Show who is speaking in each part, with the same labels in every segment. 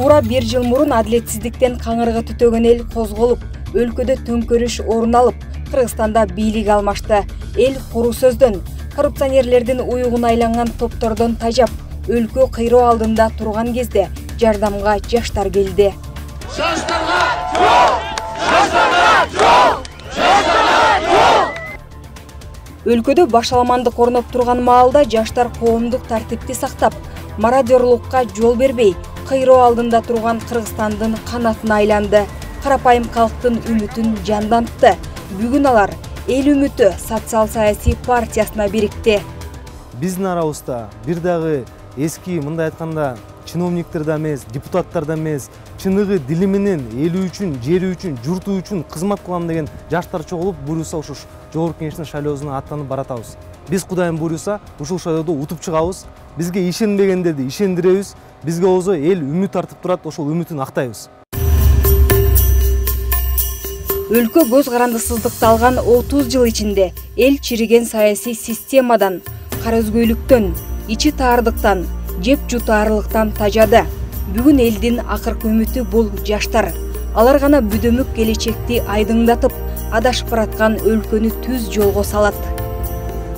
Speaker 1: Туура 1 жыл мурун адилетсиздиктен каңырыгы түтөгөн эл козголуп, өлкөдө төңкөрүш орун алып, Кыргызстанда бийлик алмашты. Эл куру сөздөн, коррупционерлердин уюгуна айланган топтордон тажап, өлкө кыйроо алдында турган кезде жардамга жаштар келди.
Speaker 2: Жаштарга жол! Жаштарга жол! Жаштарга жол!
Speaker 1: Өлкөдө башаламандык орноп турган маалда жаштар коомдук тартипти сактап, мародёрлукка жол бербей, кыйроо алдында турган Кыргызстандын канатына айланды. Карапайым калктын үмүтүн жандантты. Бүгүн алар эл үмүтү социал-саясий партиясына бирикти.
Speaker 3: Биздин арабызда бир дагы эски, мындай айтканда, чиновниктер да эмес, депутаттар да эмес, чыныгы дили менен эли үчүн, жери үчүн, журту үчүн кызмат кылам деген жаштар чогулуп, буюрса ушул жогорку кеңештин шайлоосуна аттанып баратабыз. Биз Кудайым буюрса ушул шайлоодо утуп чыгабыз. Бизге ишенбегендерди ишендиребиз. Бизге болсо эл үмүт артып турат, ошол үмүтүн актайбыз.
Speaker 1: Өлкө көз карандысыздыкты алган 30 жыл ичинде эл чириген саясий системадан, кара өзгөйлүктөн, ичи таардыктан, жеп жутаарлыктан тажады. Бүгүн элдин акыркы үмүтү бул жаштар. Алар гана бүдөмүк келечекти айдыңдатып, адашып бараткан өлкөнү түз жолго салат.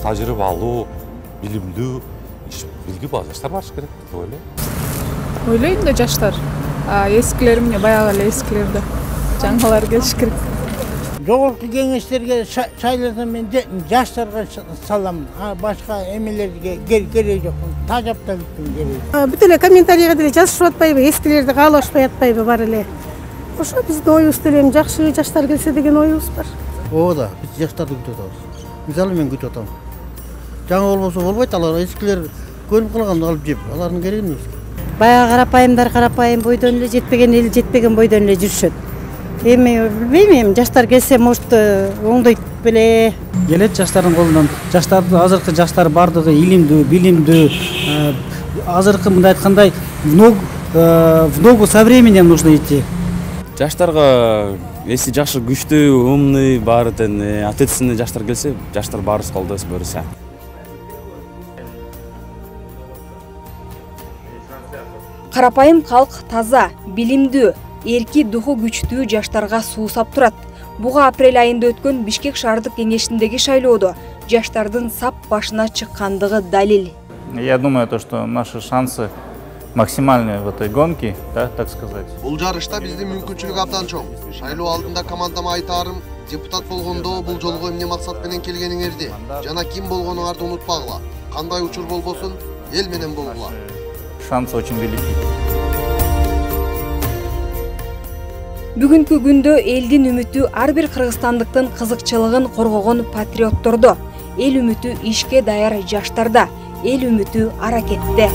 Speaker 4: Тажрыйбалуу, билимдүү, билги бар жаштар барыш керек деп ойлойм.
Speaker 5: Ойлойм да жаштар. Эскилер эмне баягы эле эскилерде. Жаңалар келиш керек.
Speaker 6: Жогорку кеңештерге шайласам мен жаштарга салам. Башка эмелерге кереги жок. Тажап да бүттүм кереги.
Speaker 7: Бүт эле комментарийге деле жазышып атпайбы, эскилерди каалашпай атпайбы бар эле. Ошо биздин оюбуз деле жакшы жаштар келсе деген оюбуз бар.
Speaker 6: Ооба, биз жаштарды күтүп атабыз. Мисалы мен күтүп атам. Жаңа болбосо болбойт, алар эскилер көрүп калганды алып жеп, алардын кереги эмес.
Speaker 7: Баягы карапайымдар карапайым бойдон эле жетпеген эл жетпеген бойдон эле жүрүшөт. Эми билбейм, жаштар келсе может оңдойт беле.
Speaker 8: Келет жаштардын колунан. Жаштарды азыркы жаштар бардыгы илимдүү, билимдүү, азыркы мындай айткандай в ногу со временем нужно идти.
Speaker 9: Жаштарга эси жакшы, күчтүү, умный, баары тең ответственный жаштар келсе, жаштар баарыбыз колдойбуз буюрса.
Speaker 1: Карапайым калк таза, билимдүү, эрки духу күчтүү жаштарга суусап турат. Буга апрель айында өткөн Бишкек шаардык кеңешиндеги шайлоодо жаштардын сап башына чыккандыгы далил.
Speaker 10: Я думаю, что наши шансы максимальные в этой гонке, да, так сказать.
Speaker 11: Бул жарышта биздин мүмкүнчүлүк абдан чоң. Шайлоо алдында командама айтарым, депутат болгондо бул жолго эмне максат менен келгениңерди жана ким болгонуңарды унутпагыла. Кандай учур болбосун, эл менен болгула.
Speaker 10: Шансы очень велики.
Speaker 1: Бүгүнкү күндө элдин үмүтү ар бир кыргызстандыктын кызыкчылыгын коргогон патриоттордо, эл үмүтү ишке даяр жаштарда, эл үмүтү аракетте.